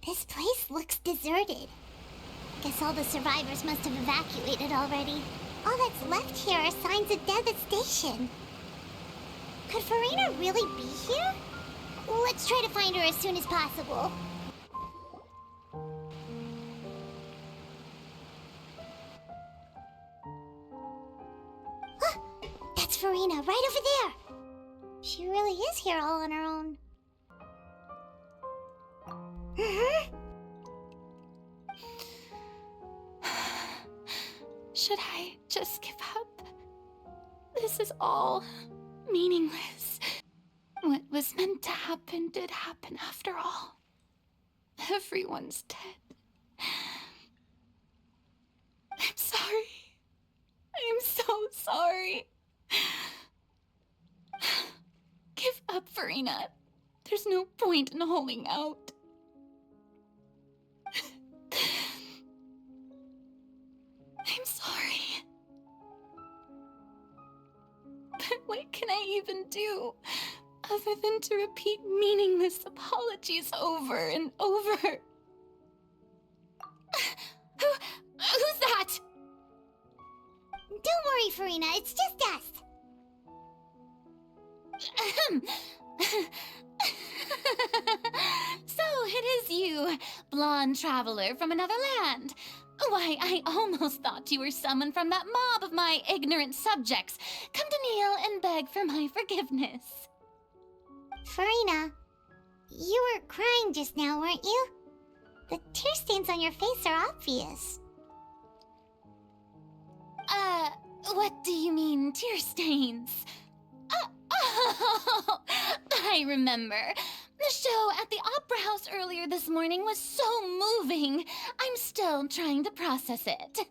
This place looks deserted. Guess all the survivors must have evacuated already. All that's left here are signs of death at station. Could Farina really be here? Let's try to find her as soon as possible. That's Farina, right over there. She really is here all on her own. Should I just give up? This is all meaningless. What was meant to happen did happen after all. Everyone's dead. I'm sorry. I'm so sorry. Give up, Farina. There's no point in holding out. I'm sorry. But what can I even do other than to repeat meaningless apologies over and over? Who's that? Don't worry, Farina, it's just us. So it is you, blonde traveler from another land. Why, I almost thought you were someone from that mob of my ignorant subjects, come to kneel and beg for my forgiveness. Farina, you were crying just now, weren't you? The tear stains on your face are obvious. What do you mean, tear stains? Oh, I remember. The show at the Opera House earlier this morning was so moving. I'm still trying to process it.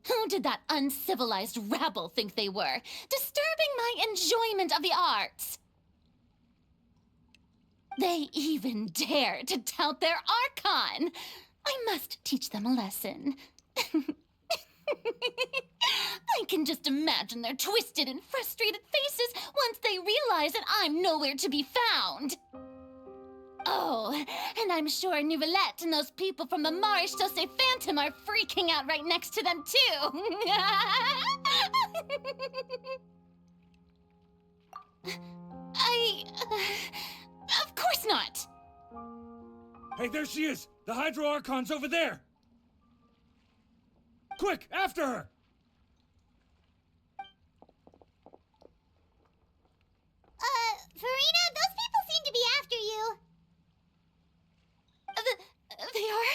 Who did that uncivilized rabble think they were, disturbing my enjoyment of the arts? They even dare to tout their Archon. I must teach them a lesson. I can just imagine their twisted and frustrated faces once they realize that I'm nowhere to be found. Oh, and I'm sure Nouvellette and those people from the Marche Chaussee Phantom are freaking out right next to them, too. Of course not. Hey, there she is! The Hydro Archon's over there! Quick, after her! Farina, those people seem to be after you. They are?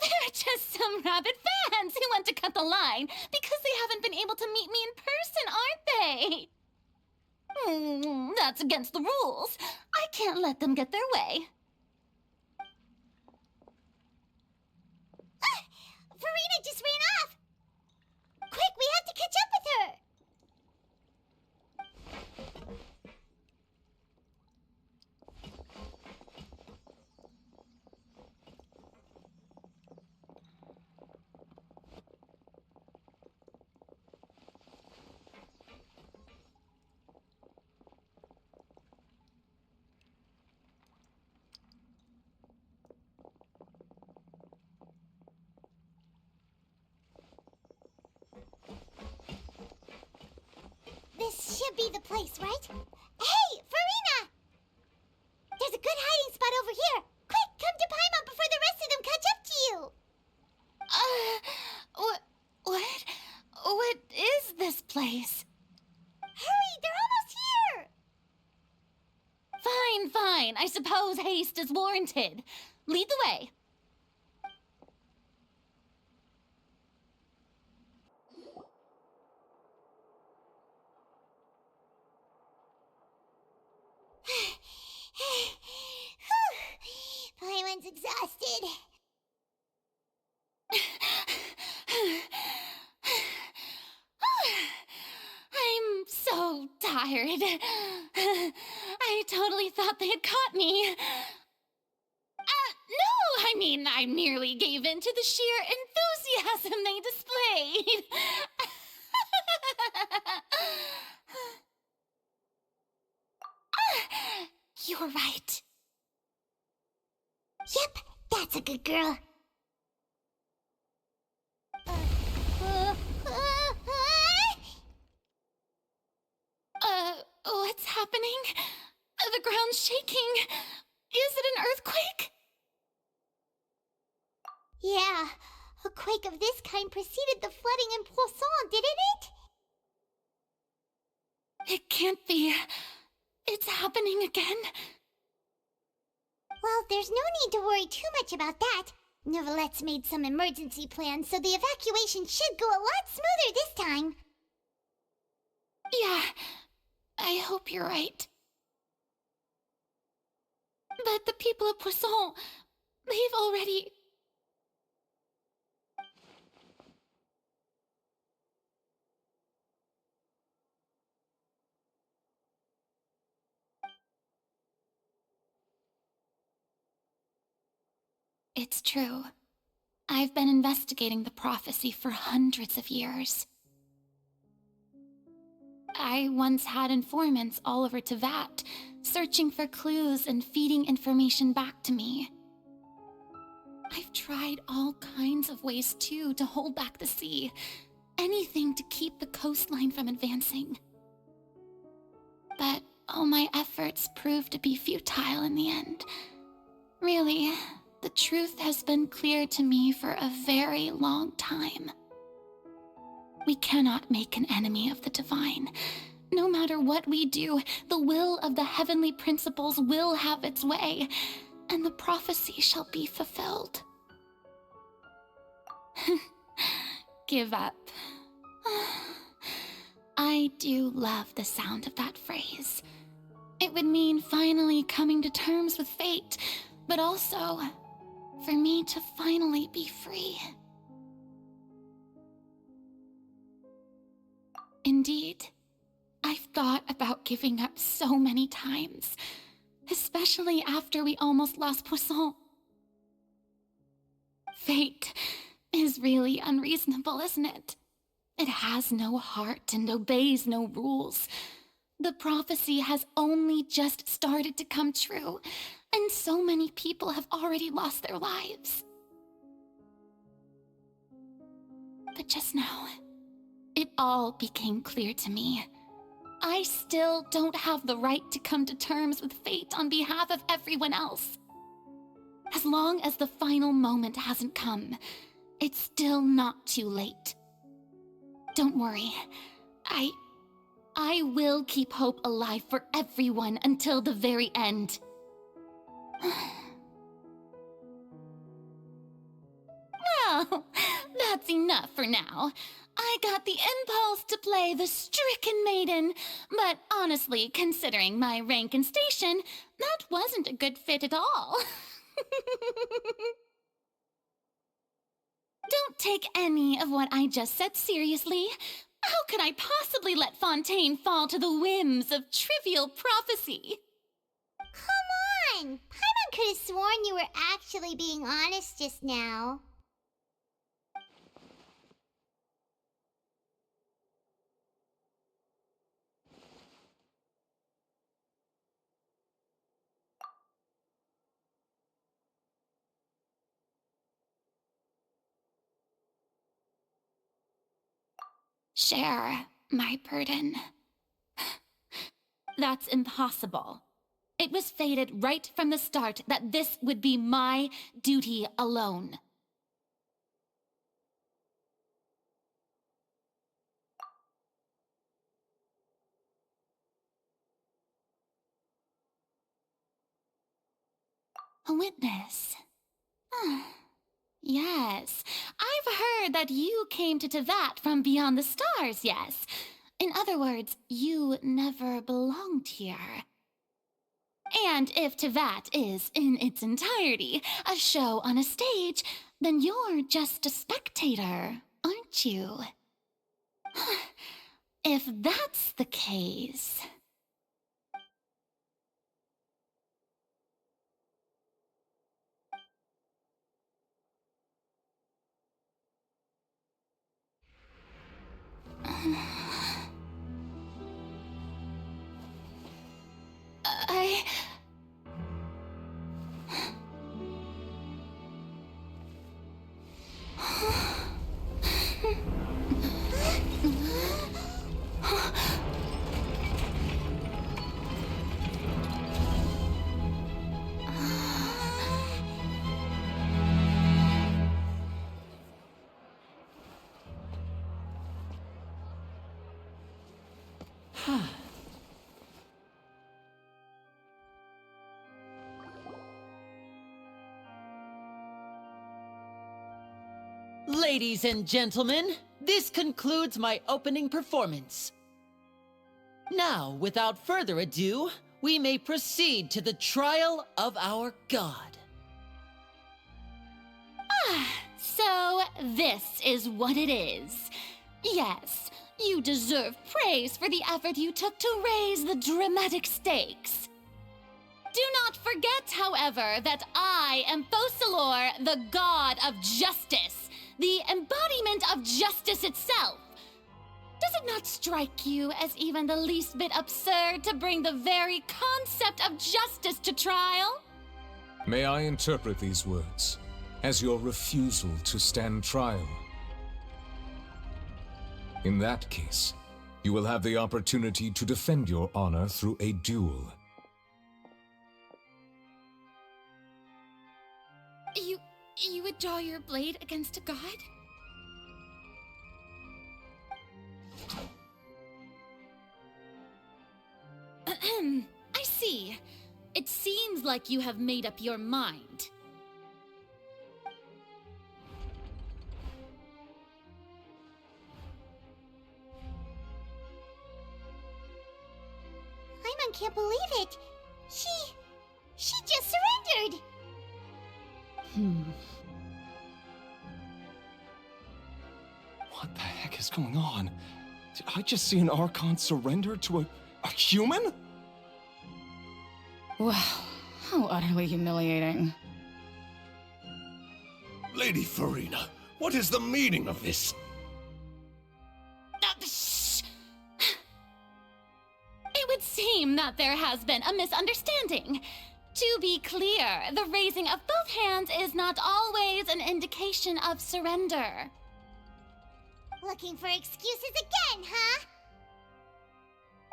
They're just some rabid fans who want to cut the line because they haven't been able to meet me in person, aren't they? That's against the rules. I can't let them get their way. Farina just ran off. Quick, we have to catch up with her. This should be the place, right? Hey, Farina! There's a good hiding spot over here. Quick, come to Paimon before the rest of them catch up to you. What is this place? Hurry, they're almost here. Fine. I suppose haste is warranted. Lead the way. Paimon's exhausted. I'm so tired. I totally thought they had caught me. No, I merely gave in to the sheer enthusiasm they displayed. You're right. Yep, that's a good girl. What's happening? The ground's shaking. Is it an earthquake? Yeah, a quake of this kind preceded the flooding in Poisson, didn't it? It can't be. It's happening again. Well, there's no need to worry too much about that. Novelette's made some emergency plans, so the evacuation should go a lot smoother this time. Yeah, I hope you're right. But the people of Poisson, they've already... It's true. I've been investigating the prophecy for hundreds of years. I once had informants all over Tevat, searching for clues and feeding information back to me. I've tried all kinds of ways, too, to hold back the sea. Anything to keep the coastline from advancing. But all my efforts proved to be futile in the end. Really, the truth has been clear to me for a very long time. We cannot make an enemy of the divine. No matter what we do, the will of the heavenly principles will have its way, and the prophecy shall be fulfilled. Give up. I do love the sound of that phrase. It would mean finally coming to terms with fate, but also for me to finally be free. Indeed, I've thought about giving up so many times, especially after we almost lost Poisson. Fate is really unreasonable, isn't it? It has no heart and obeys no rules. The prophecy has only just started to come true, and so many people have already lost their lives. But just now, it all became clear to me. I still don't have the right to come to terms with fate on behalf of everyone else. As long as the final moment hasn't come, it's still not too late. Don't worry. I will keep hope alive for everyone until the very end. Well, that's enough for now. I got the impulse to play the stricken maiden, but honestly, considering my rank and station, that wasn't a good fit at all. Don't take any of what I just said seriously. How could I possibly let Fontaine fall to the whims of trivial prophecy? Come on! Paimon could have sworn you were actually being honest just now. Share my burden. That's impossible. It was fated right from the start that this would be my duty alone. A witness. Yes, I've heard that you came to Tevat from beyond the stars, yes. In other words, you never belonged here. And if Tevat is, in its entirety, a show on a stage, then you're just a spectator, aren't you? If that's the case... Ladies and gentlemen, this concludes my opening performance. Now, without further ado, we may proceed to the trial of our god. So this is what it is. Yes, you deserve praise for the effort you took to raise the dramatic stakes. Do not forget, however, that I am Focalor, the god of justice, the embodiment of justice itself. Does it not strike you as even the least bit absurd to bring the very concept of justice to trial? May I interpret these words as your refusal to stand trial? In that case, you will have the opportunity to defend your honor through a duel. You would draw your blade against a god? I see. It seems like you have made up your mind. Paimon can't believe it. She just surrendered. What the heck is going on? Did I just see an Archon surrender to a human? Wow, how utterly humiliating. Lady Farina, what is the meaning of this? Shh! It would seem that there has been a misunderstanding. To be clear, the raising of both hands is not always an indication of surrender. Looking for excuses again, huh?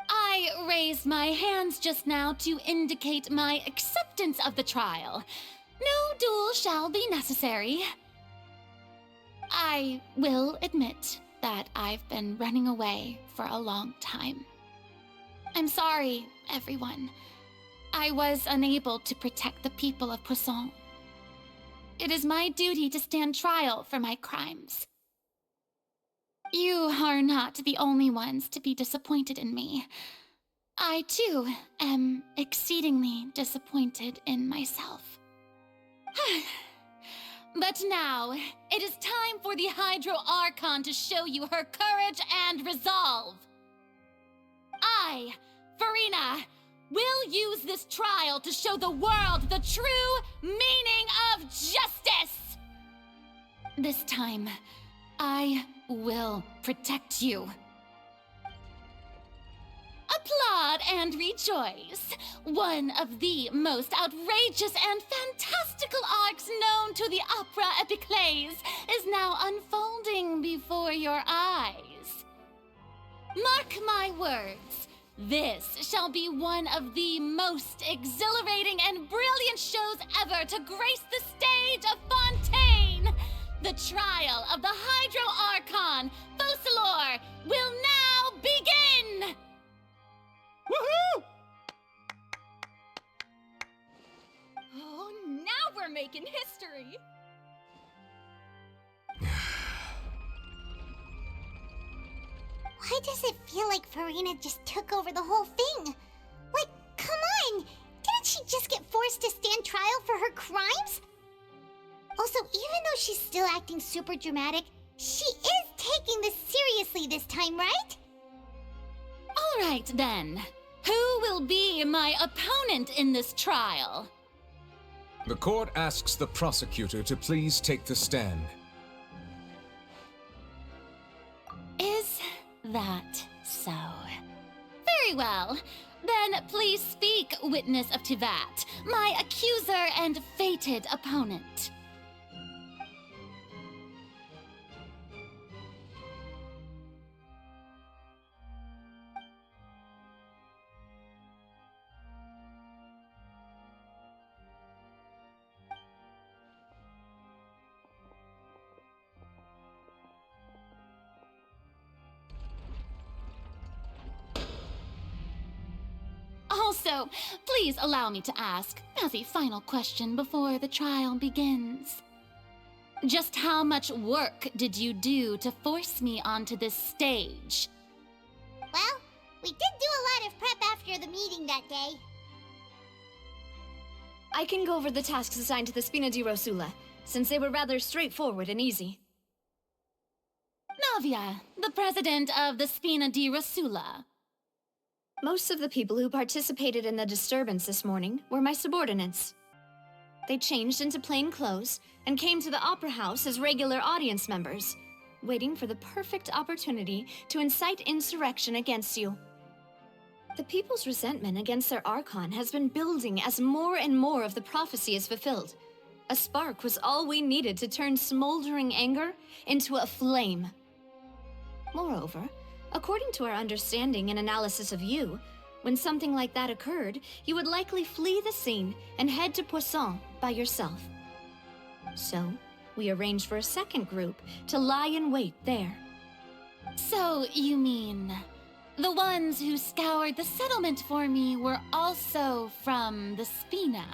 I raised my hands just now to indicate my acceptance of the trial. No duel shall be necessary. I will admit that I've been running away for a long time. I'm sorry, everyone. I was unable to protect the people of Poisson. It is my duty to stand trial for my crimes. You are not the only ones to be disappointed in me. I, too, am exceedingly disappointed in myself. But now, it is time for the Hydro Archon to show you her courage and resolve. I, Farina, will use this trial to show the world the true meaning of justice! This time, I will protect you. Applaud and rejoice. One of the most outrageous and fantastical arcs known to the opera epiclese is now unfolding before your eyes. Mark my words, this shall be one of the most exhilarating and brilliant shows ever to grace the stage of Fontaine. The trial of the Hydro Archon, Focalor, will now begin! Woohoo! Oh, now we're making history! Why does it feel like Farina just took over the whole thing? Like, come on! Didn't she just get forced to stand trial for her crimes? Also, even though she's still acting super dramatic, she is taking this seriously this time, right? All right, then. Who will be my opponent in this trial? The court asks the prosecutor to please take the stand. Is that so? Very well. Then please speak, witness of Tivat, my accuser and fated opponent. Also, please allow me to ask, as a final question before the trial begins. Just how much work did you do to force me onto this stage? Well, we did do a lot of prep after the meeting that day. I can go over the tasks assigned to the Spina di Rosula, since they were rather straightforward and easy. Navia, the president of the Spina di Rosula. Most of the people who participated in the disturbance this morning were my subordinates. They changed into plain clothes and came to the Opera House as regular audience members, waiting for the perfect opportunity to incite insurrection against you. The people's resentment against their Archon has been building as more and more of the prophecy is fulfilled. A spark was all we needed to turn smoldering anger into a flame. Moreover, according to our understanding and analysis of you, when something like that occurred, you would likely flee the scene and head to Poisson by yourself. So, we arranged for a second group to lie in wait there. So, you mean, the ones who scoured the settlement for me were also from the Spina?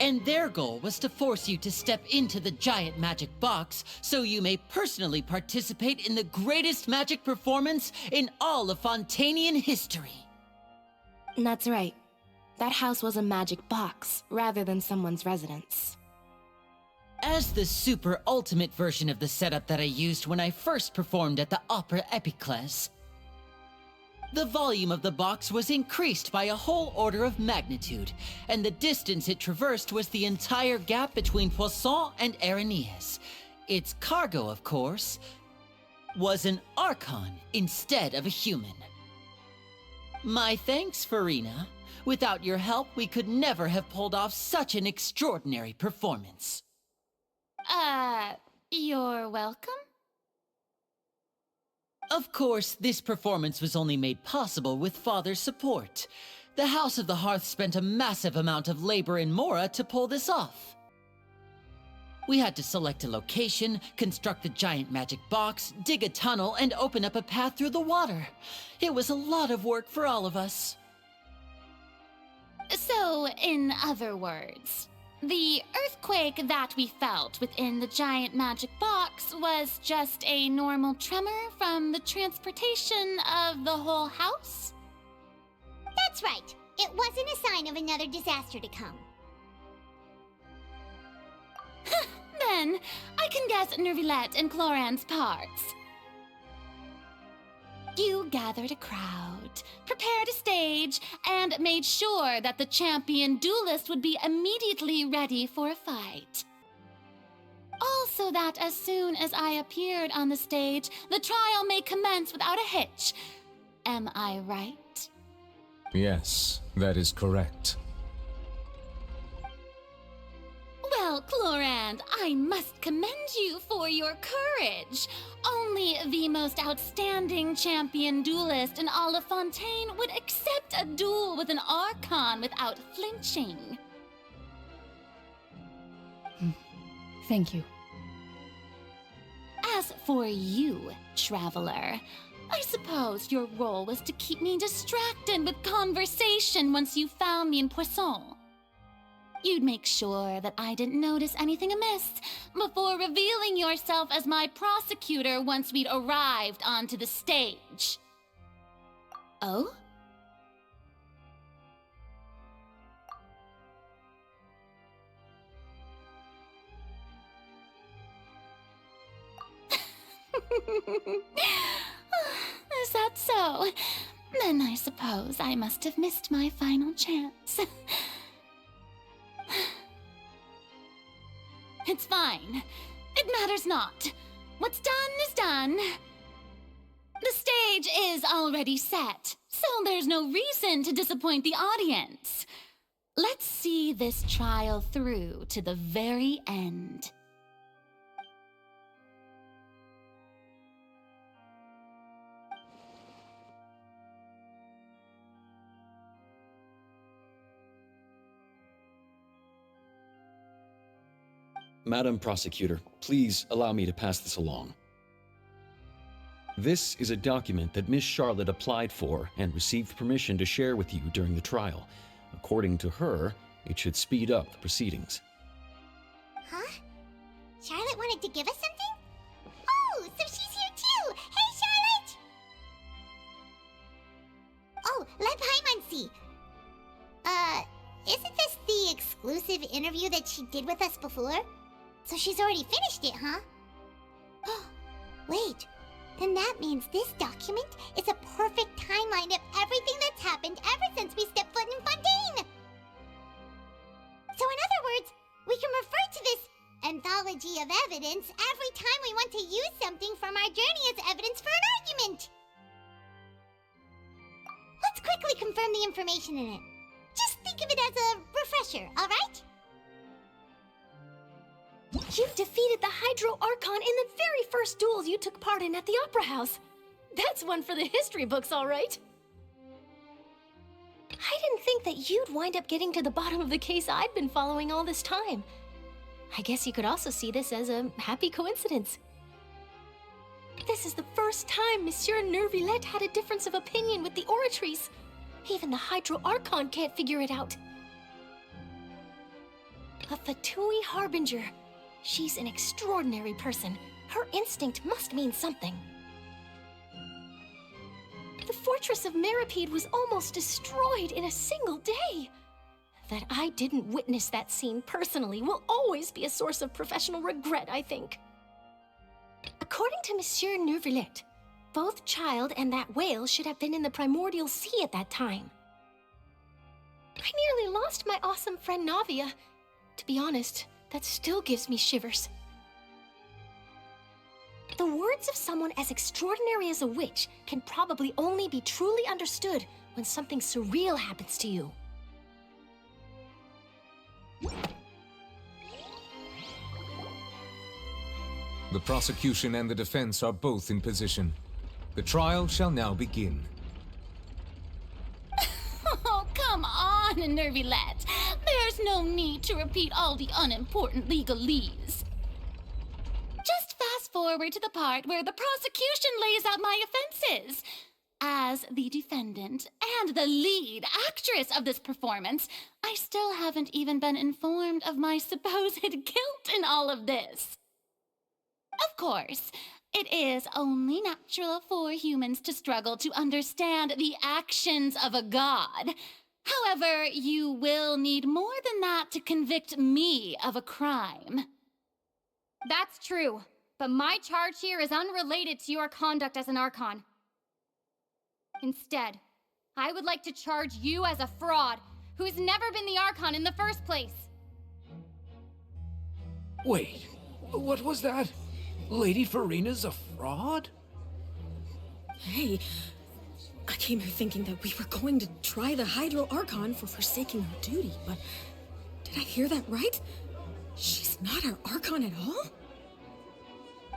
And their goal was to force you to step into the giant magic box so you may personally participate in the greatest magic performance in all of Fontanian history. That's right. That house was a magic box, rather than someone's residence. As the super ultimate version of the setup that I used when I first performed at the Opera Epiclese, the volume of the box was increased by a whole order of magnitude, and the distance it traversed was the entire gap between Poisson and Araneas. Its cargo, of course, was an Archon instead of a human. My thanks, Farina. Without your help, we could never have pulled off such an extraordinary performance. You're welcome? Of course, this performance was only made possible with Father's support. The House of the Hearth spent a massive amount of labor in Mora to pull this off. We had to select a location, construct the giant magic box, dig a tunnel, and open up a path through the water. It was a lot of work for all of us. So, in other words, the earthquake that we felt within the giant magic box was just a normal tremor from the transportation of the whole house? That's right. It wasn't a sign of another disaster to come. Then, I can guess Nervillette and Cloran's parts. You gathered a crowd, prepared a stage, and made sure that the champion duelist would be immediately ready for a fight. Also that as soon as I appeared on the stage, the trial may commence without a hitch. Am I right? Yes, that is correct. Well, Clorand, I must commend you for your courage. Only the most outstanding champion duelist in all of Fontaine would accept a duel with an Archon without flinching. Thank you. As for you, Traveler, I suppose your role was to keep me distracted with conversation once you found me in Poisson. You'd make sure that I didn't notice anything amiss before revealing yourself as my prosecutor once we'd arrived onto the stage. Oh? Is that so? Then I suppose I must have missed my final chance. It's fine. It matters not. What's done is done. The stage is already set, so there's no reason to disappoint the audience. Let's see this trial through to the very end. Madam Prosecutor, please allow me to pass this along. This is a document that Miss Charlotte applied for and received permission to share with you during the trial. According to her, it should speed up the proceedings. Huh? Charlotte wanted to give us something? Oh, so she's here too! Hey, Charlotte! Oh, let Paimon see. Isn't this the exclusive interview that she did with us before? So she's already finished it, huh? Wait, then that means this document is a perfect timeline of everything that's happened ever since we stepped foot in Fontaine! So in other words, we can refer to this anthology of evidence every time we want to use something from our journey as evidence for an argument! Let's quickly confirm the information in it. Just think of it as a refresher, alright? You defeated the Hydro Archon in the very first duels you took part in at the Opera House. That's one for the history books, all right. I didn't think that you'd wind up getting to the bottom of the case I'd been following all this time. I guess you could also see this as a happy coincidence. This is the first time Monsieur Neuvillette had a difference of opinion with the Oratrice. Even the Hydro Archon can't figure it out. A Fatui Harbinger. She's an extraordinary person. Her instinct must mean something. The fortress of Meripede was almost destroyed in a single day. That I didn't witness that scene personally will always be a source of professional regret, I think. According to Monsieur Neuvillette, both Child and that whale should have been in the primordial sea at that time. I nearly lost my awesome friend Navia. To be honest, that still gives me shivers. The words of someone as extraordinary as a witch can probably only be truly understood when something surreal happens to you. The prosecution and the defense are both in position. The trial shall now begin. Oh, come on, Neuvillette. There's no need to repeat all the unimportant legalese. Just fast forward to the part where the prosecution lays out my offenses. As the defendant and the lead actress of this performance, I still haven't even been informed of my supposed guilt in all of this. Of course, it is only natural for humans to struggle to understand the actions of a god. However, you will need more than that to convict me of a crime. That's true, but my charge here is unrelated to your conduct as an Archon. Instead, I would like to charge you as a fraud who's never been the Archon in the first place. Wait, what was that? Lady Farina's a fraud? Hey, I came here thinking that we were going to try the Hydro Archon for forsaking her duty, but did I hear that right? She's not our Archon at all?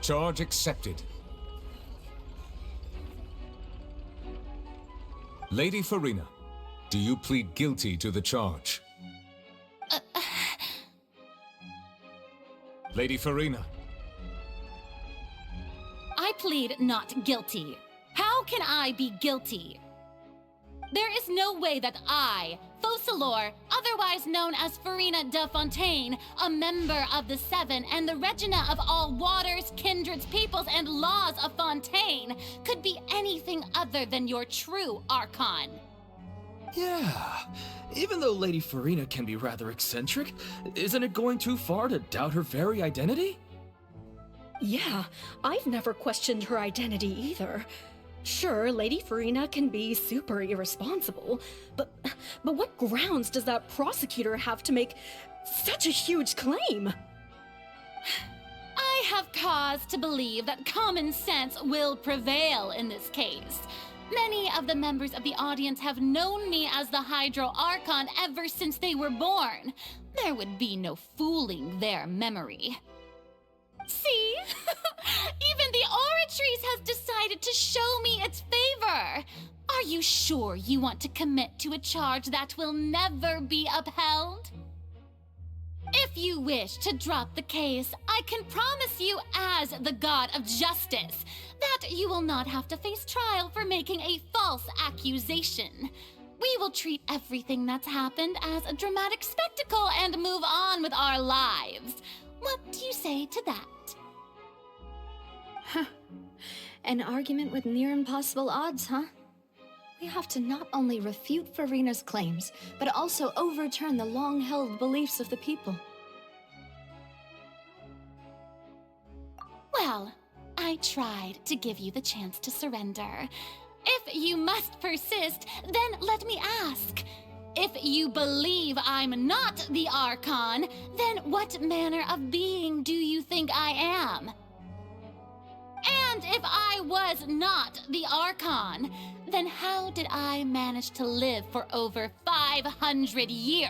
Charge accepted. Lady Farina, do you plead guilty to the charge? Lady Farina. I plead not guilty. How can I be guilty? There is no way that I, Focalor, otherwise known as Farina de Fontaine, a member of the Seven and the Regina of all waters, kindreds, peoples, and laws of Fontaine, could be anything other than your true Archon. Yeah, even though Lady Farina can be rather eccentric, isn't it going too far to doubt her very identity? Yeah, I've never questioned her identity either. Sure, Lady Farina can be super irresponsible, but what grounds does that prosecutor have to make such a huge claim? I have cause to believe that common sense will prevail in this case. Many of the members of the audience have known me as the Hydro Archon ever since they were born. There would be no fooling their memory. See? Even the Oratrice has decided to show me its favor. Are you sure you want to commit to a charge that will never be upheld? If If you wish to drop the case, I can promise you, as the god of justice, that you will not have to face trial for making a false accusation. We will treat everything that's happened as a dramatic spectacle and move on with our lives. What do you say to that? An argument with near impossible odds, huh? We have to not only refute Farina's claims, but also overturn the long-held beliefs of the people. Well, I tried to give you the chance to surrender. If you must persist, then let me ask. If you believe I'm not the Archon, then what manner of being do you think I am? And if I was not the Archon, then how did I manage to live for over 500 years?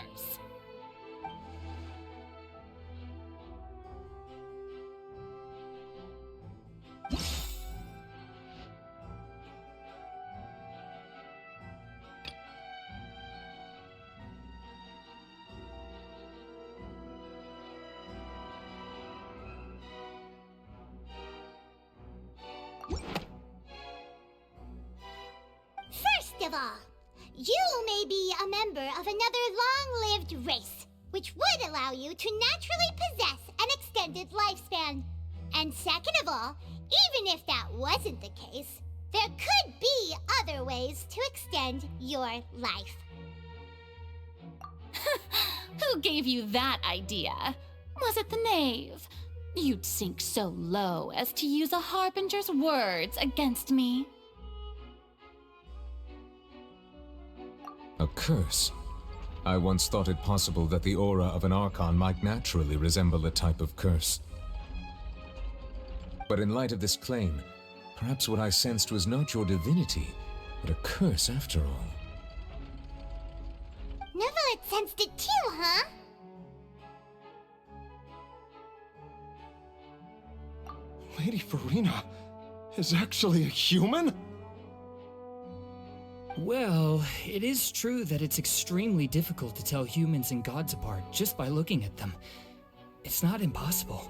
First of all, you may be a member of another long-lived race, which would allow you to naturally possess an extended lifespan. And second of all, even if that wasn't the case, there could be other ways to extend your life. Who gave you that idea? Was it the knave? You'd sink so low as to use a harbinger's words against me. A curse? I once thought it possible that the aura of an Archon might naturally resemble a type of curse. But in light of this claim, perhaps what I sensed was not your divinity, but a curse after all. Neverlet sensed it too, huh? Lady Farina is actually a human? Well, it is true that it's extremely difficult to tell humans and gods apart just by looking at them. It's not impossible.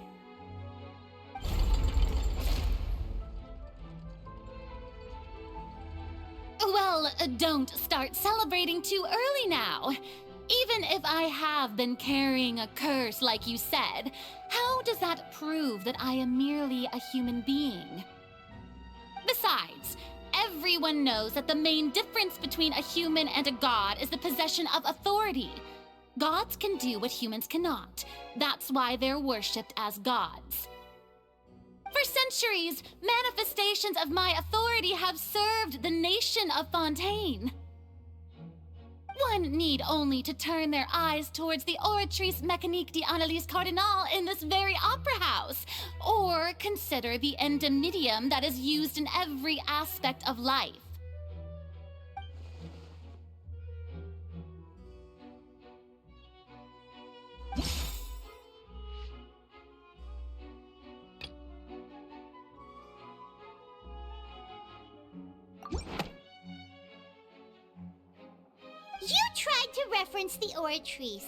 Well, don't start celebrating too early now. Even if I have been carrying a curse like you said, how does that prove that I am merely a human being? Besides, everyone knows that the main difference between a human and a god is the possession of authority. Gods can do what humans cannot. That's why they're worshipped as gods. For centuries, manifestations of my authority have served the nation of Fontaine. One need only to turn their eyes towards the Oratrice Mécanique d'Analyse Cardinal in this very opera house, or consider the endemnitium that is used in every aspect of life. You tried to reference the Oratrice,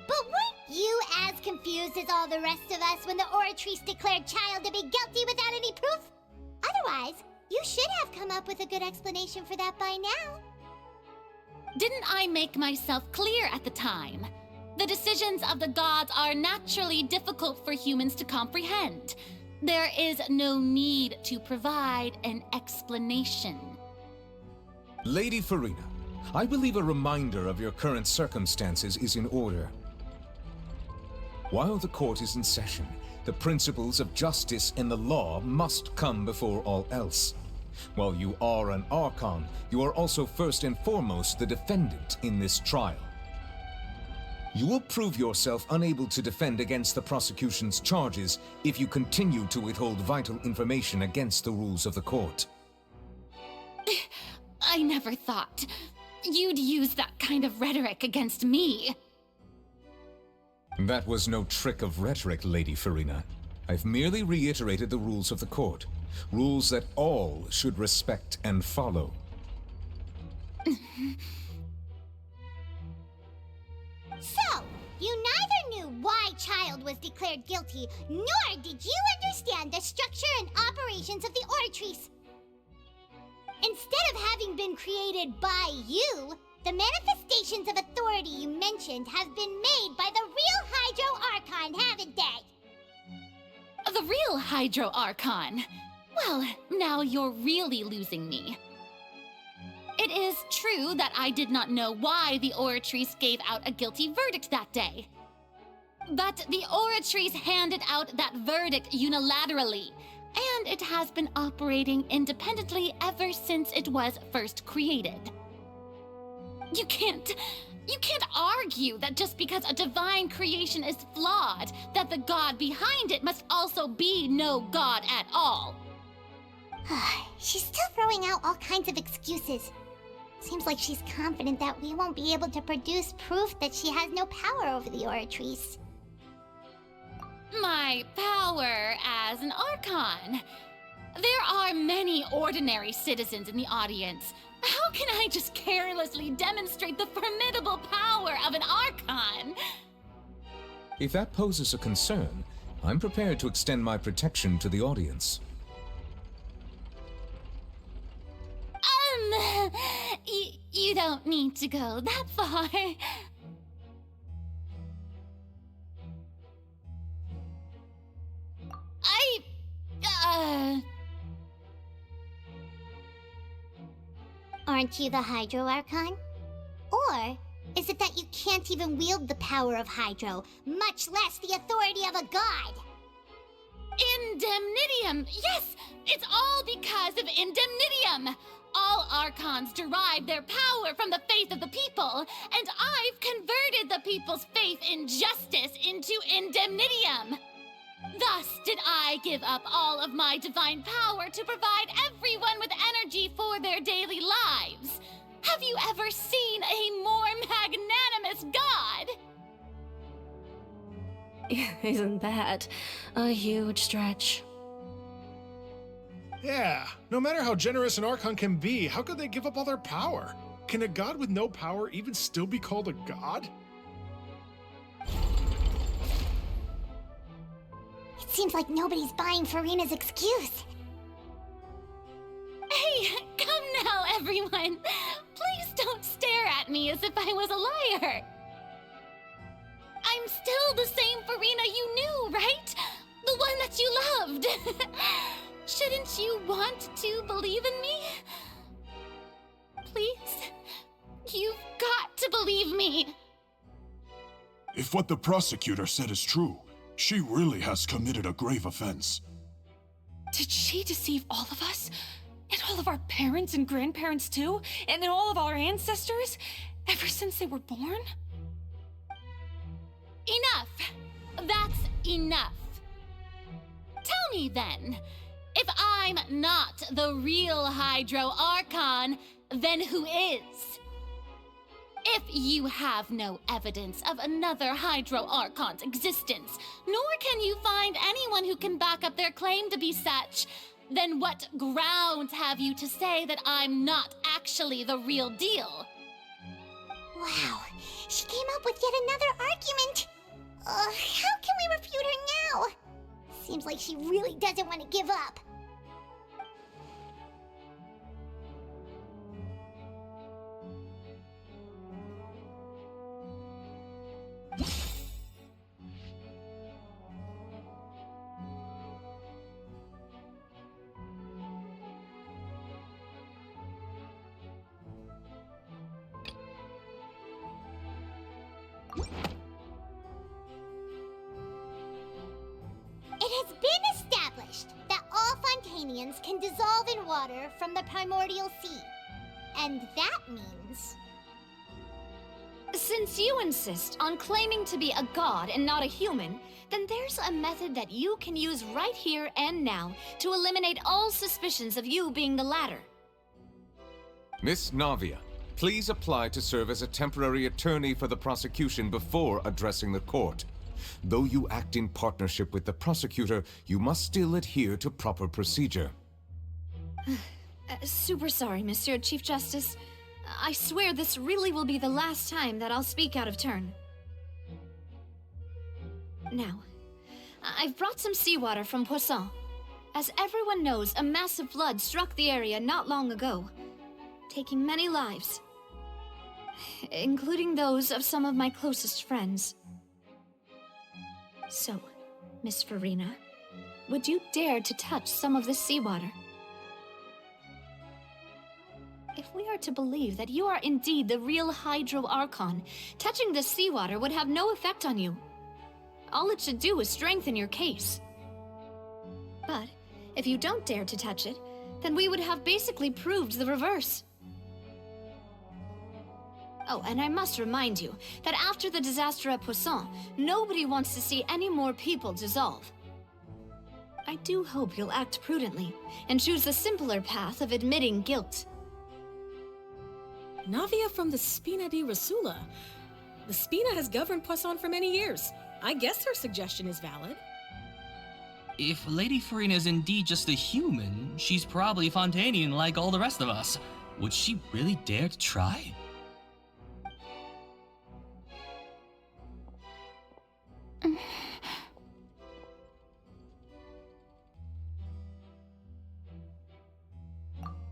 but weren't you as confused as all the rest of us when the Oratrice declared Child to be guilty without any proof? Otherwise, you should have come up with a good explanation for that by now. Didn't I make myself clear at the time? The decisions of the gods are naturally difficult for humans to comprehend. There is no need to provide an explanation. Lady Farina, I believe a reminder of your current circumstances is in order. While the court is in session, the principles of justice and the law must come before all else. While you are an Archon, you are also first and foremost the defendant in this trial. You will prove yourself unable to defend against the prosecution's charges if you continue to withhold vital information against the rules of the court. I never thought you'd use that kind of rhetoric against me. That was no trick of rhetoric, Lady Farina. I've merely reiterated the rules of the court. Rules that all should respect and follow. So, You neither knew why Child was declared guilty, nor did you understand the structure and operations of the Oratrice. Instead of having been created by you, the manifestations of authority you mentioned have been made by the real Hydro Archon, haven't they? The real Hydro Archon? Well, now you're really losing me. It is true that I did not know why the Oratrice gave out a guilty verdict that day. But the Oratrice handed out that verdict unilaterally, and it has been operating independently ever since it was first created. You can't argue that just because a divine creation is flawed, that the god behind it must also be no god at all. She's still throwing out all kinds of excuses. Seems like she's confident that we won't be able to produce proof that she has no power over the Oratrice. My power as an Archon. There are many ordinary citizens in the audience. How can I just carelessly demonstrate the formidable power of an Archon? If that poses a concern, I'm prepared to extend my protection to the audience. You don't need to go that far. Aren't you the Hydro Archon? Or is it that you can't even wield the power of Hydro, much less the authority of a god? Indemnitium! Yes! It's all because of Indemnitium! All Archons derive their power from the faith of the people, and I've converted the people's faith in justice into Indemnitium! Thus did I give up all of my divine power to provide everyone with energy for their daily lives. Have you ever seen a more magnanimous god? Isn't that a huge stretch? Yeah, no matter how generous an Archon can be, how could they give up all their power? Can a god with no power even still be called a god? It seems like nobody's buying Farina's excuse. Hey, come now, everyone. Please don't stare at me as if I was a liar. I'm still the same Farina you knew, right? The one that you loved. Shouldn't you want to believe in me? Please? You've got to believe me. If what the prosecutor said is true, she really has committed a grave offense. Did she deceive all of us? And all of our parents and grandparents too? And then all of our ancestors? Ever since they were born? Enough! That's enough. Tell me then, if I'm not the real Hydro Archon, then who is? If you have no evidence of another Hydro Archon's existence, nor can you find anyone who can back up their claim to be such, then what grounds have you to say that I'm not actually the real deal? Wow, she came up with yet another argument. How can we refute her now? Seems like she really doesn't want to give up. It has been established that all Fontanians can dissolve in water from the primordial sea. And that means... Since you insist on claiming to be a god and not a human, then there's a method that you can use right here and now to eliminate all suspicions of you being the latter. Miss Navia, please apply to serve as a temporary attorney for the prosecution before addressing the court. Though you act in partnership with the prosecutor, you must still adhere to proper procedure. Super sorry, Monsieur Chief Justice. I swear this really will be the last time that I'll speak out of turn. Now, I've brought some seawater from Poisson. As everyone knows, a massive flood struck the area not long ago, taking many lives, including those of some of my closest friends. So, Miss Farina, would you dare to touch some of this seawater? If we are to believe that you are indeed the real Hydro Archon, touching this seawater would have no effect on you. All it should do is strengthen your case. But if you don't dare to touch it, then we would have basically proved the reverse. Oh, and I must remind you that after the disaster at Poisson, nobody wants to see any more people dissolve. I do hope you'll act prudently and choose the simpler path of admitting guilt. Navia from the Spina di Rasula. The Spina has governed Poisson for many years. I guess her suggestion is valid. If Lady Farina is indeed just a human, she's probably Fontanian like all the rest of us. Would she really dare to try?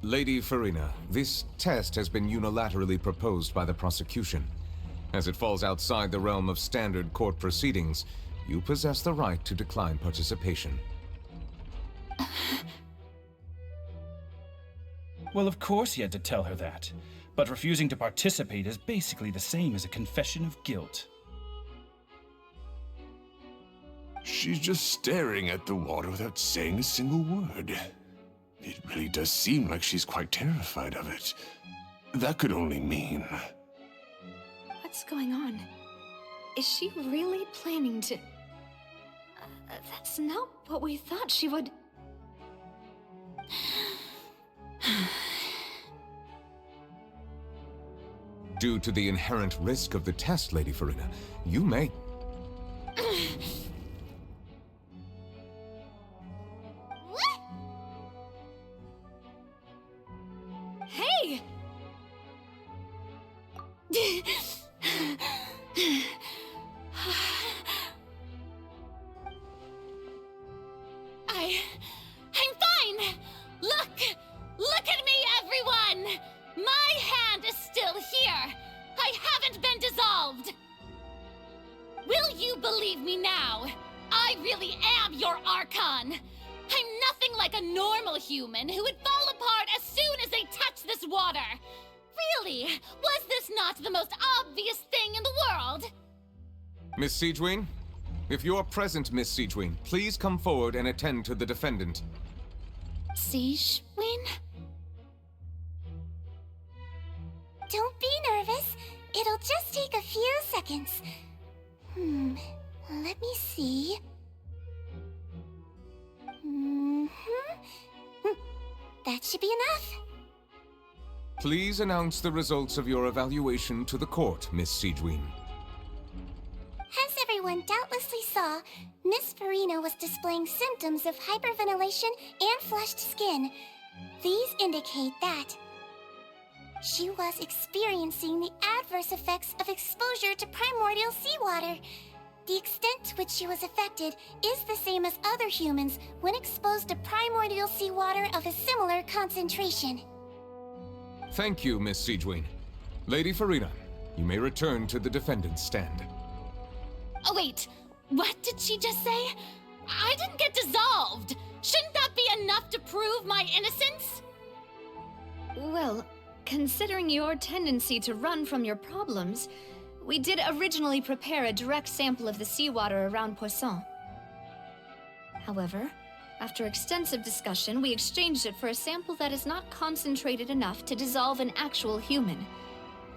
Lady Farina, this test has been unilaterally proposed by the prosecution. As it falls outside the realm of standard court proceedings, you possess the right to decline participation. Well, of course he had to tell her that. But refusing to participate is basically the same as a confession of guilt. She's just staring at the water without saying a single word. It really does seem like she's quite terrified of it. That could only mean... What's going on? Is she really planning to... that's not what we thought she would... Due to the inherent risk of the test, Lady Farina, you may... Hey! I'm fine! Look at me, everyone! My hand is still here! I haven't been dissolved! Will you believe me now? I really am your Archon! I'm nothing like a normal human who would fall apart as soon as they touch this water! Really? Was this not the most obvious thing in the world? Miss Siegewien? If you are present, Miss Siegewien, please come forward and attend to the defendant. Siegewien? Don't be nervous. It'll just take a few seconds. Let me see. That should be enough. Please announce the results of your evaluation to the court, Miss Siegewien. As everyone doubtlessly saw, Miss Farina was displaying symptoms of hyperventilation and flushed skin. These indicate that she was experiencing the adverse effects of exposure to primordial seawater. The extent to which she was affected is the same as other humans when exposed to primordial seawater of a similar concentration. Thank you, Miss Siegewien. Lady Farina, you may return to the defendant's stand. Oh, wait. What did she just say? I didn't get dissolved. Shouldn't that be enough to prove my innocence? Well, considering your tendency to run from your problems, we did originally prepare a direct sample of the seawater around Poisson. However, after extensive discussion, we exchanged it for a sample that is not concentrated enough to dissolve an actual human.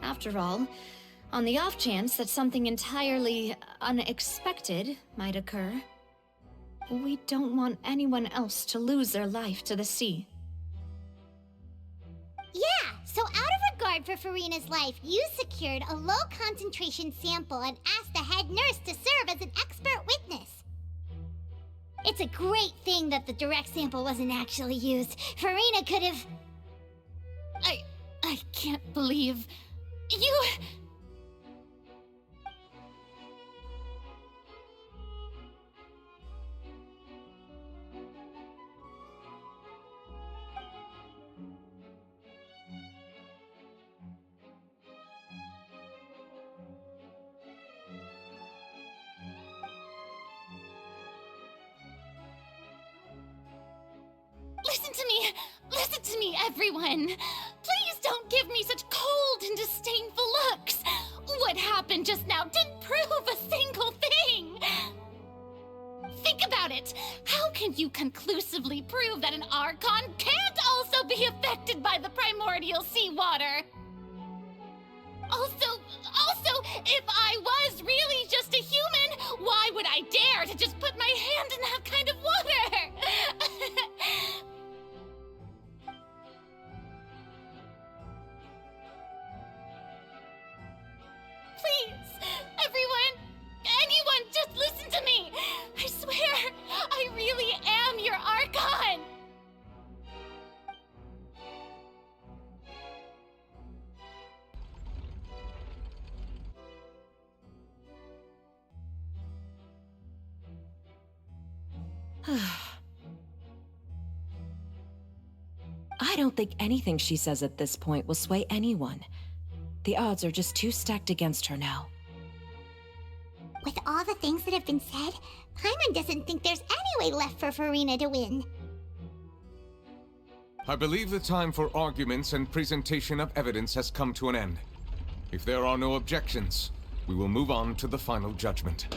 After all, on the off chance that something entirely unexpected might occur, we don't want anyone else to lose their life to the sea. Yeah, so out of regard for Farina's life, you secured a low-concentration sample and asked the head nurse to serve as an expert witness. It's a great thing that the direct sample wasn't actually used. Farina could have... I can't believe... You... Listen to me, everyone. Please don't give me such cold and disdainful looks. What happened just now didn't prove a single thing. Think about it. How can you conclusively prove that an Archon can't also be affected by the primordial seawater? Also, if I was really just a human, why would I dare to just put my hand in that kind of water? Please, everyone, anyone, just listen to me. I swear, I really am your Archon. I don't think anything she says at this point will sway anyone. The odds are just too stacked against her now. With all the things that have been said, Paimon doesn't think there's any way left for Farina to win. I believe the time for arguments and presentation of evidence has come to an end. If there are no objections, we will move on to the final judgment.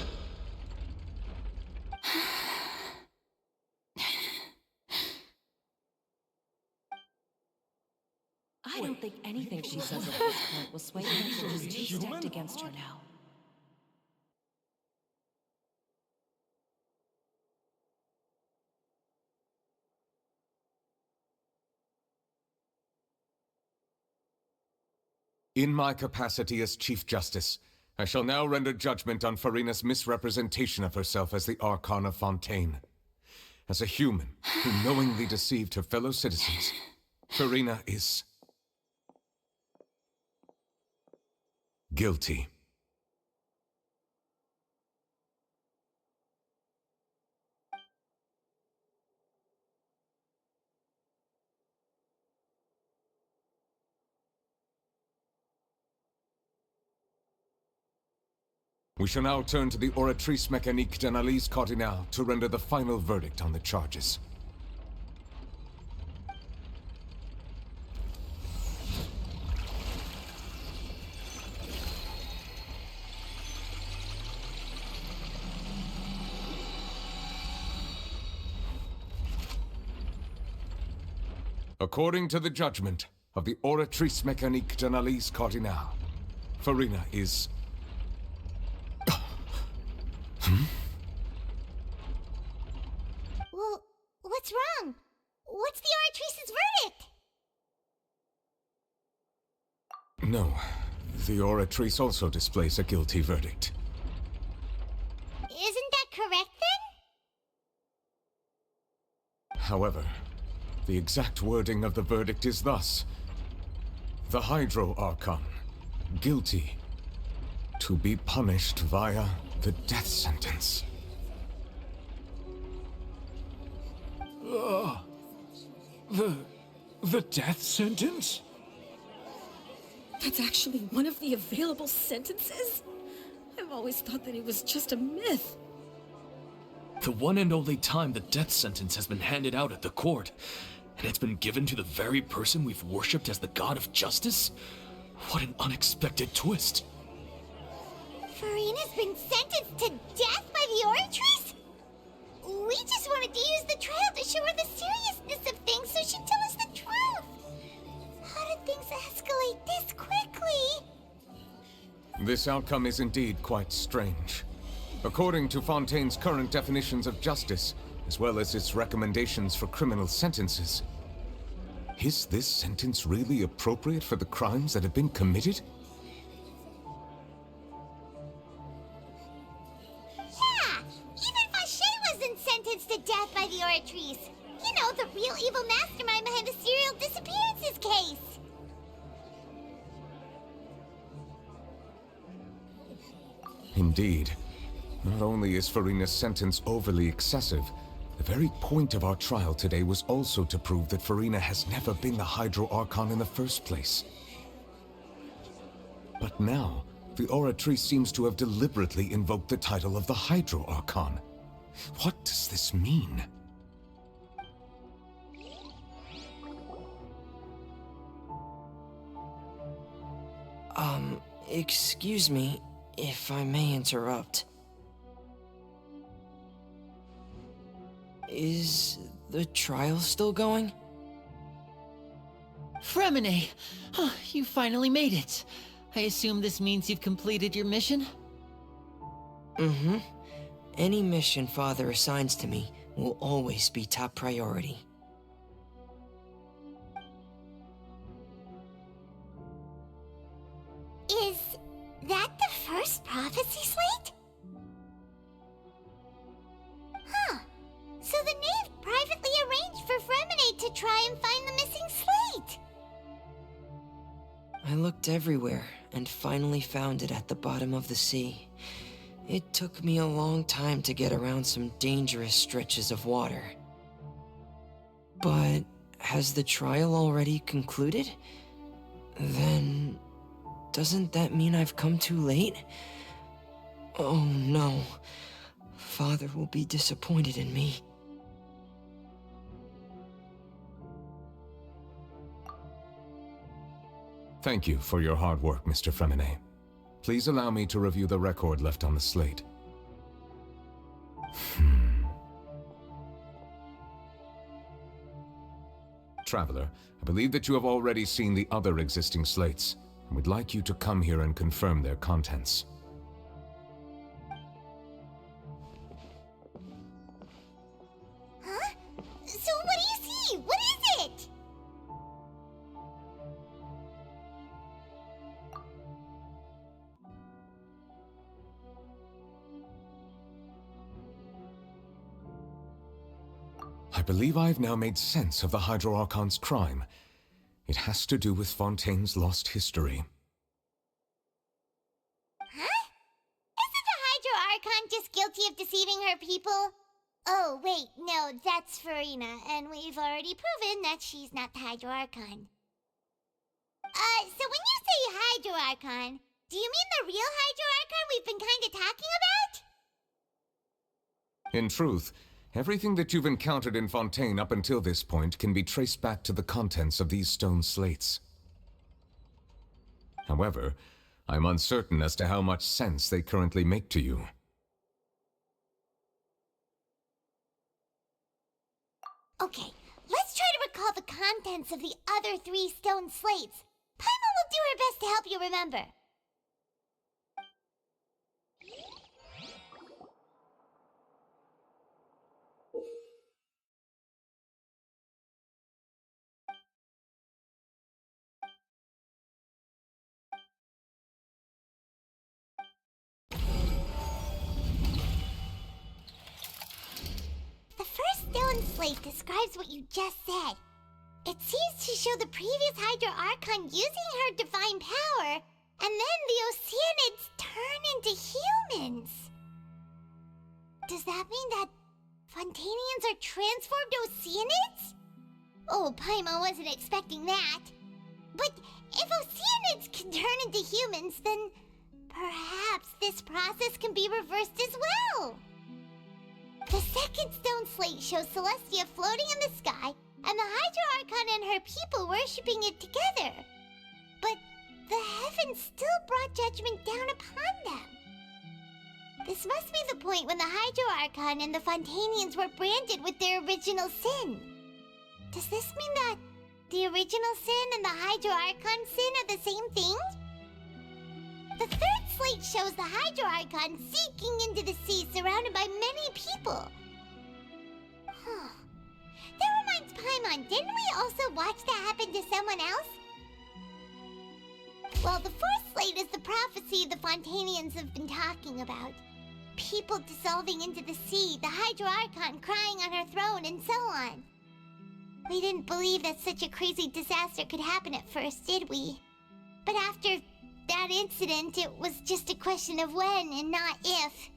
I don't think anything she says at this point will sway anyone. She's too stacked against her now. In my capacity as Chief Justice, I shall now render judgment on Farina's misrepresentation of herself as the Archon of Fontaine. As a human who knowingly deceived her fellow citizens, Farina is guilty. We shall now turn to the Oratrice Mécanique d'Analyse Cardinale to render the final verdict on the charges. According to the judgment of the Oratrice Mécanique d'Analyse Cardinale, Farina is... Well, what's wrong? What's the Oratrice's verdict? No, the Oratrice also displays a guilty verdict. Isn't that correct then? However, the exact wording of the verdict is thus: the Hydro Archon, guilty, to be punished via the death sentence. The death sentence? That's actually one of the available sentences? I've always thought that it was just a myth. The one and only time the death sentence has been handed out at the court, and it's been given to the very person we've worshipped as the god of justice? What an unexpected twist. Farina's been sentenced to death by the Oratrice? We just wanted to use the trial to show her the seriousness of things so she'd tell us the truth. How did things escalate this quickly? This outcome is indeed quite strange. According to Fontaine's current definitions of justice, as well as its recommendations for criminal sentences, is this sentence really appropriate for the crimes that have been committed? Yeah! Even Fache wasn't sentenced to death by the Oratrice. You know, the real evil mastermind behind the serial disappearances case. Indeed. Not only is Farina's sentence overly excessive, the very point of our trial today was also to prove that Farina has never been the Hydro Archon in the first place. But now, the Oratrice seems to have deliberately invoked the title of the Hydro Archon. What does this mean? Excuse me, if I may interrupt. Is the trial still going? Fremine! Oh, you finally made it. I assume this means you've completed your mission? Mm-hmm. Any mission Father assigns to me will always be top priority. Is that the first prophecy slate? Huh. So the knave privately arranged for Fremine to try and find the missing slate. I looked everywhere and finally found it at the bottom of the sea. It took me a long time to get around some dangerous stretches of water. But has the trial already concluded? Then doesn't that mean I've come too late? Oh no. Father will be disappointed in me. Thank you for your hard work, Mr. Fremine. Please allow me to review the record left on the slate. Traveler, I believe that you have already seen the other existing slates, and would like you to come here and confirm their contents. Huh? So what do you see? What is it? I believe I've now made sense of the Hydro Archon's crime. It has to do with Fontaine's lost history. Huh? Isn't the Hydro Archon just guilty of deceiving her people? Oh, wait, no, that's Farina, and we've already proven that she's not the Hydro Archon. So when you say Hydro Archon, do you mean the real Hydro Archon we've been kinda talking about? In truth, everything that you've encountered in Fontaine up until this point can be traced back to the contents of these stone slates. However, I'm uncertain as to how much sense they currently make to you. Okay, let's try to recall the contents of the other 3 stone slates. Paimon will do her best to help you remember. The first stone slate describes what you just said. It seems to show the previous Hydro Archon using her divine power, and then the Oceanids turn into humans. Does that mean that Fontainians are transformed Oceanids? Oh, Paimon wasn't expecting that. But if Oceanids can turn into humans, then perhaps this process can be reversed as well. The second stone slate shows Celestia floating in the sky, and the Hydro Archon and her people worshipping it together. But the heavens still brought judgment down upon them. This must be the point when the Hydro Archon and the Fontainians were branded with their original sin. Does this mean that the original sin and the Hydro Archon sin are the same thing? The third slate shows the Hydro Archon sinking into the sea surrounded by many people. Huh. That reminds Paimon, didn't we also watch that happen to someone else? Well, the fourth slate is the prophecy the Fontainians have been talking about. People dissolving into the sea, the Hydro Archon crying on her throne, and so on. We didn't believe that such a crazy disaster could happen at first, did we? But after that incident, it was just a question of when and not if.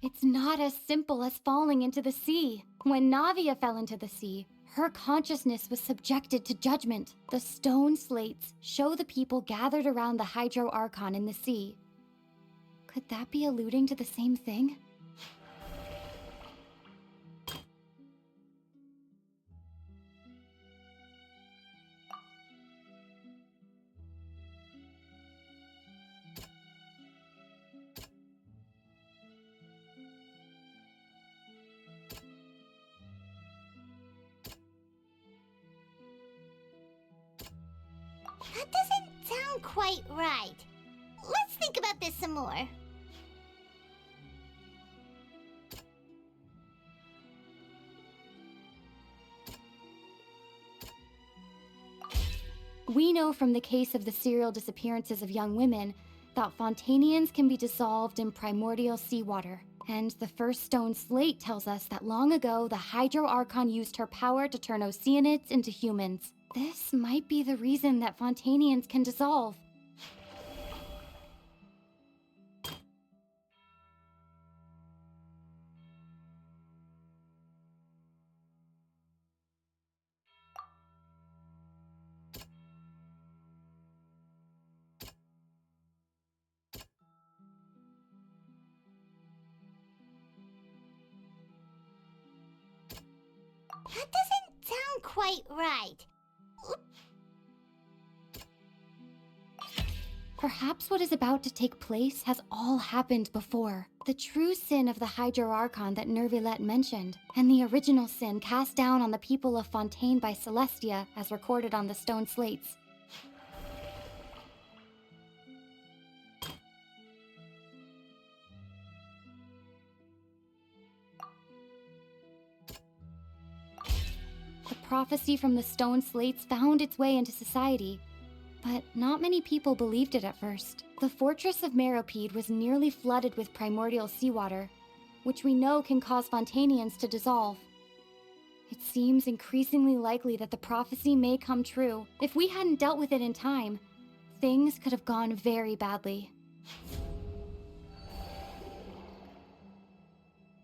It's not as simple as falling into the sea. When Navia fell into the sea, her consciousness was subjected to judgment. The stone slates show the people gathered around the Hydro Archon in the sea. Could that be alluding to the same thing? That doesn't sound quite right. Let's think about this some more. We know from the case of the serial disappearances of young women that Fontanians can be dissolved in primordial seawater. And the first stone slate tells us that long ago the Hydro Archon used her power to turn Oceanids into humans. This might be the reason that Fontanians can dissolve. That doesn't sound quite right. Perhaps what is about to take place has all happened before. The true sin of the Hydro Archon that Neuvillette mentioned, and the original sin cast down on the people of Fontaine by Celestia as recorded on the stone slates. The prophecy from the stone slates found its way into society, but not many people believed it at first. The fortress of Meropide was nearly flooded with primordial seawater, which we know can cause Fontanians to dissolve. It seems increasingly likely that the prophecy may come true. If we hadn't dealt with it in time, things could have gone very badly.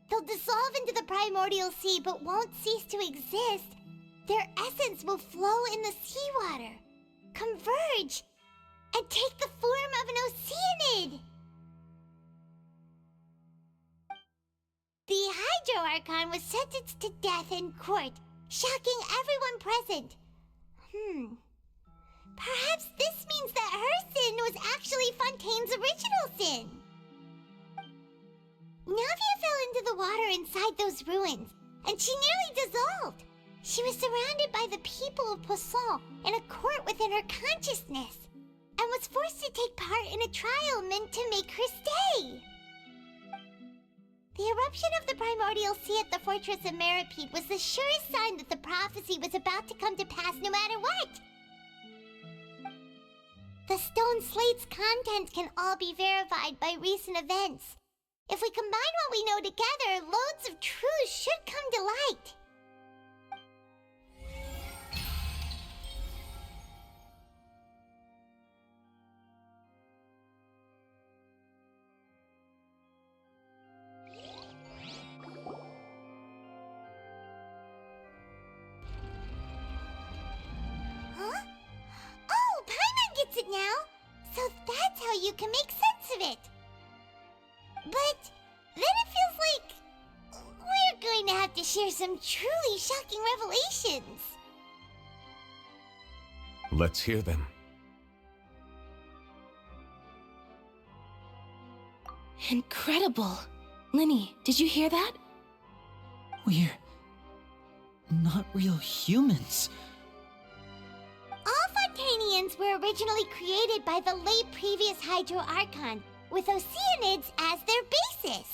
They'll dissolve into the primordial sea but won't cease to exist. Their essence will flow in the seawater, converge, and take the form of an Oceanid. The Hydro Archon was sentenced to death in court, shocking everyone present. Perhaps this means that her sin was actually Fontaine's original sin. Navia fell into the water inside those ruins, and she nearly dissolved. She was surrounded by the people of Poisson in a court within her consciousness, and was forced to take part in a trial meant to make her stay. The eruption of the primordial sea at the fortress of Meropide was the surest sign that the prophecy was about to come to pass no matter what. The stone slate's contents can all be verified by recent events. If we combine what we know together, loads of truths should come to light. Huh? Oh, Paimon gets it now! So that's how you can make sense of it! But then it feels like we're going to have to share some truly shocking revelations. Let's hear them. Incredible! Linny, did you hear that? We're not real humans. All Fontanians were originally created by the late previous Hydro Archon, with Oceanids as their basis.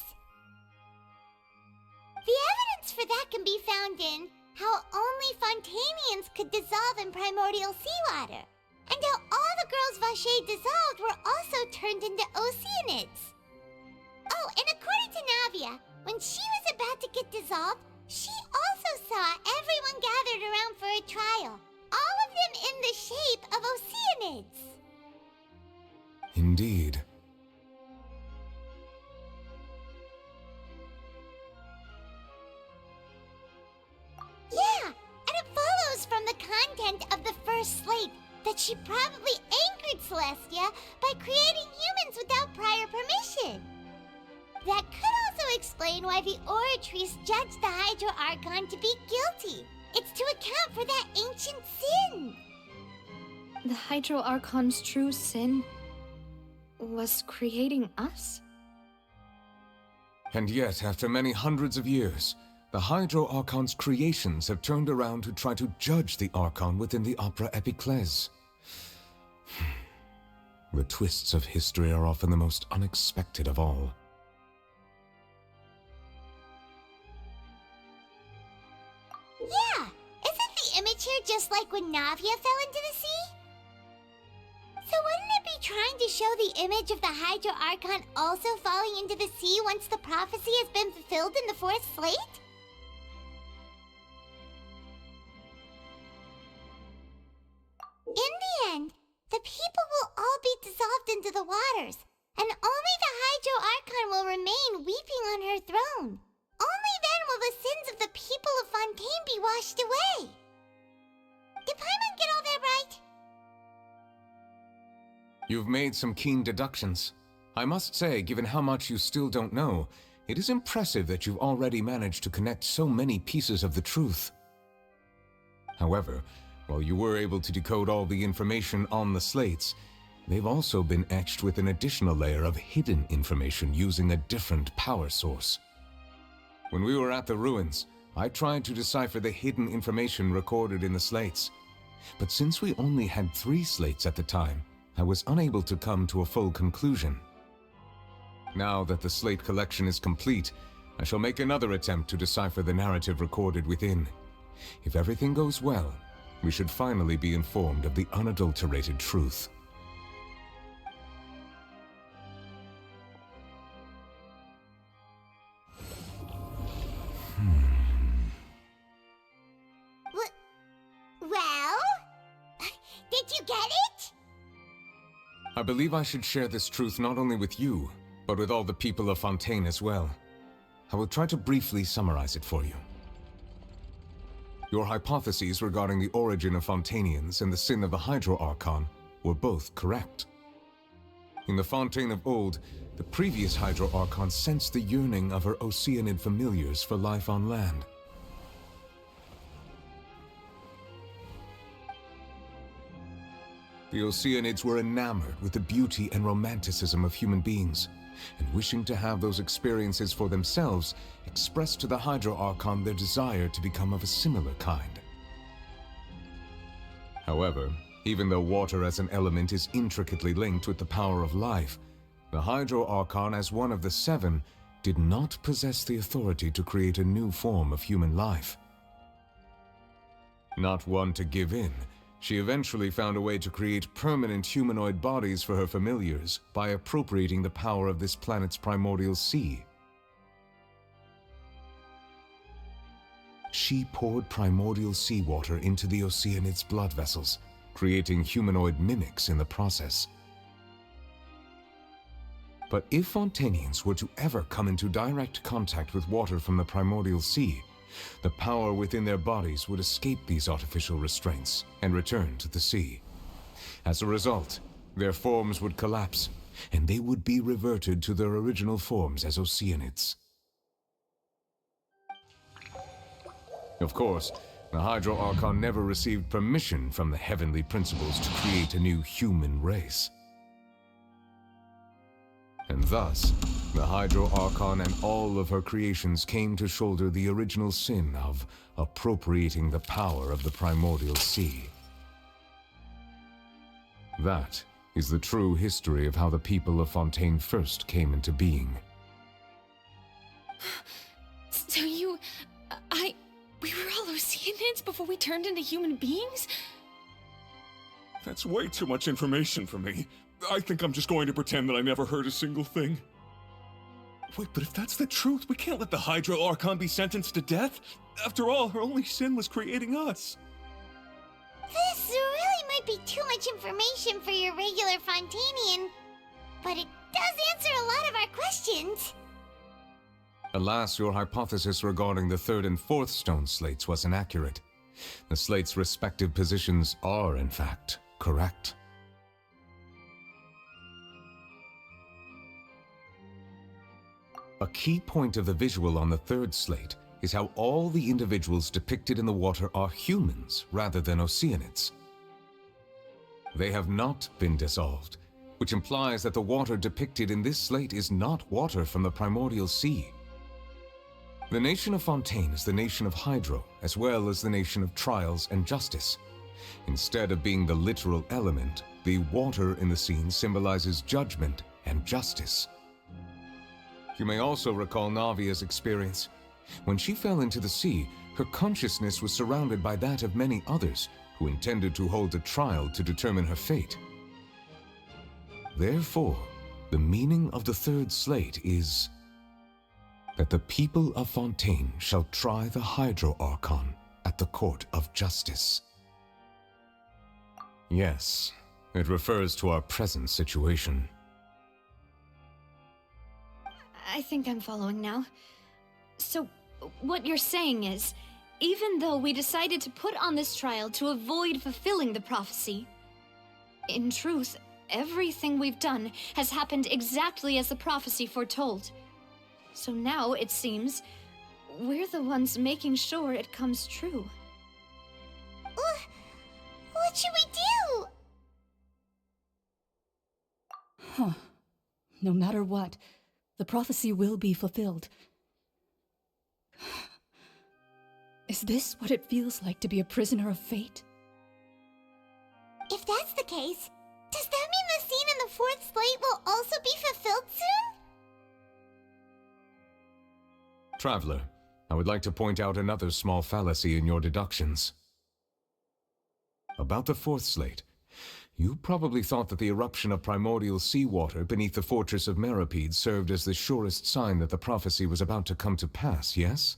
The evidence for that can be found in how only Fontanians could dissolve in primordial seawater, and how all the girls Vacher dissolved were also turned into Oceanids. Oh, and according to Navia, when she was about to get dissolved, she also saw everyone gathered around for a trial, all of them in the shape of Oceanids. Indeed. Yeah, and it follows from the content of the first slate that she probably angered Celestia by creating humans hands without prior permission. That could also explain why the Oratrice judged the Hydro Archon to be guilty. It's to account for that ancient sin. The Hydro Archon's true sin was creating us? And yet, after many hundreds of years, the Hydro Archon's creations have turned around to try to judge the Archon within the Opera Epiclese. The twists of history are often the most unexpected of all. Yeah, isn't the image here just like when Navia fell into the sea? So wouldn't it be trying to show the image of the Hydro Archon also falling into the sea once the prophecy has been fulfilled in the fourth slate? In the end, the people will all be dissolved into the waters, and only the Hydro Archon will remain weeping on her throne. Only then will the sins of the people of Fontaine be washed away. Did Paimon get all that right? You've made some keen deductions. I must say, given how much you still don't know, it is impressive that you've already managed to connect so many pieces of the truth. However, while you were able to decode all the information on the slates, they've also been etched with an additional layer of hidden information using a different power source. When we were at the ruins, I tried to decipher the hidden information recorded in the slates. But since we only had 3 slates at the time, I was unable to come to a full conclusion. Now that the slate collection is complete, I shall make another attempt to decipher the narrative recorded within. If everything goes well, we should finally be informed of the unadulterated truth. Well? Did you get it? I believe I should share this truth not only with you, but with all the people of Fontaine as well. I will try to briefly summarize it for you. Your hypotheses regarding the origin of Fontainians and the sin of the Hydro Archon were both correct. In the Fontaine of old, the previous Hydro Archon sensed the yearning of her Oceanid familiars for life on land. The Oceanids were enamored with the beauty and romanticism of human beings, and wishing to have those experiences for themselves, expressed to the Hydro Archon their desire to become of a similar kind. However, even though water as an element is intricately linked with the power of life, the Hydro Archon, as one of the 7, did not possess the authority to create a new form of human life. Not one to give in, she eventually found a way to create permanent humanoid bodies for her familiars by appropriating the power of this planet's primordial sea. She poured primordial seawater into the Oceanids' blood vessels, creating humanoid mimics in the process. But if Fontainians were to ever come into direct contact with water from the primordial sea, the power within their bodies would escape these artificial restraints and return to the sea. As a result, their forms would collapse, and they would be reverted to their original forms as Oceanids. Of course, the Hydro Archon never received permission from the heavenly principles to create a new human race. And thus, the Hydro Archon and all of her creations came to shoulder the original sin of appropriating the power of the primordial sea. That is the true history of how the people of Fontaine first came into being. So we were all Oceanids before we turned into human beings? That's way too much information for me. I think I'm just going to pretend that I never heard a single thing. Wait, but if that's the truth, we can't let the Hydro Archon be sentenced to death. After all, her only sin was creating us. This really might be too much information for your regular Fontainian, but it does answer a lot of our questions. Alas, your hypothesis regarding the 3rd and 4th stone slates was inaccurate. The slates' respective positions are, in fact, correct. A key point of the visual on the third slate is how all the individuals depicted in the water are humans rather than Oceanids. They have not been dissolved, which implies that the water depicted in this slate is not water from the primordial sea. The nation of Fontaine is the nation of Hydro, as well as the nation of Trials and Justice. Instead of being the literal element, the water in the scene symbolizes judgment and justice. You may also recall Navia's experience. When she fell into the sea, her consciousness was surrounded by that of many others who intended to hold a trial to determine her fate. Therefore, the meaning of the third slate is that the people of Fontaine shall try the Hydro Archon at the court of justice. Yes, it refers to our present situation. I think I'm following now. So, what you're saying is, even though we decided to put on this trial to avoid fulfilling the prophecy, in truth, everything we've done has happened exactly as the prophecy foretold. So now, it seems, we're the ones making sure it comes true. What should we do? Huh. No matter what, the prophecy will be fulfilled. Is this what it feels like to be a prisoner of fate? If that's the case, does that mean the scene in the fourth slate will also be fulfilled soon? Traveler, I would like to point out another small fallacy in your deductions. About the fourth slate, you probably thought that the eruption of primordial seawater beneath the fortress of Masquerade served as the surest sign that the prophecy was about to come to pass, yes?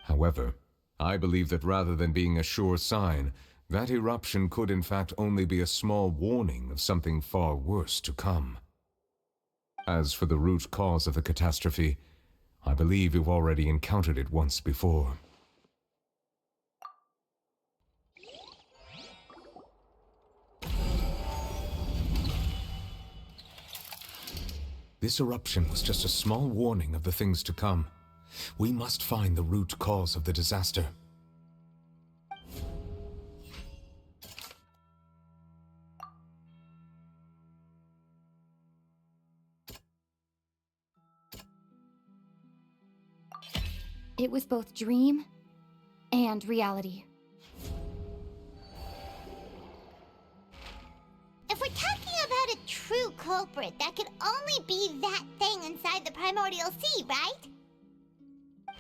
However, I believe that rather than being a sure sign, that eruption could in fact only be a small warning of something far worse to come. As for the root cause of the catastrophe, I believe you've already encountered it once before. This eruption was just a small warning of the things to come. We must find the root cause of the disaster. It was both dream and reality. If we're talking about a true culprit, that could only be that thing inside the primordial sea, right?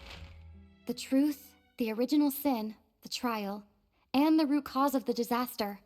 The truth, the original sin, the trial, and the root cause of the disaster.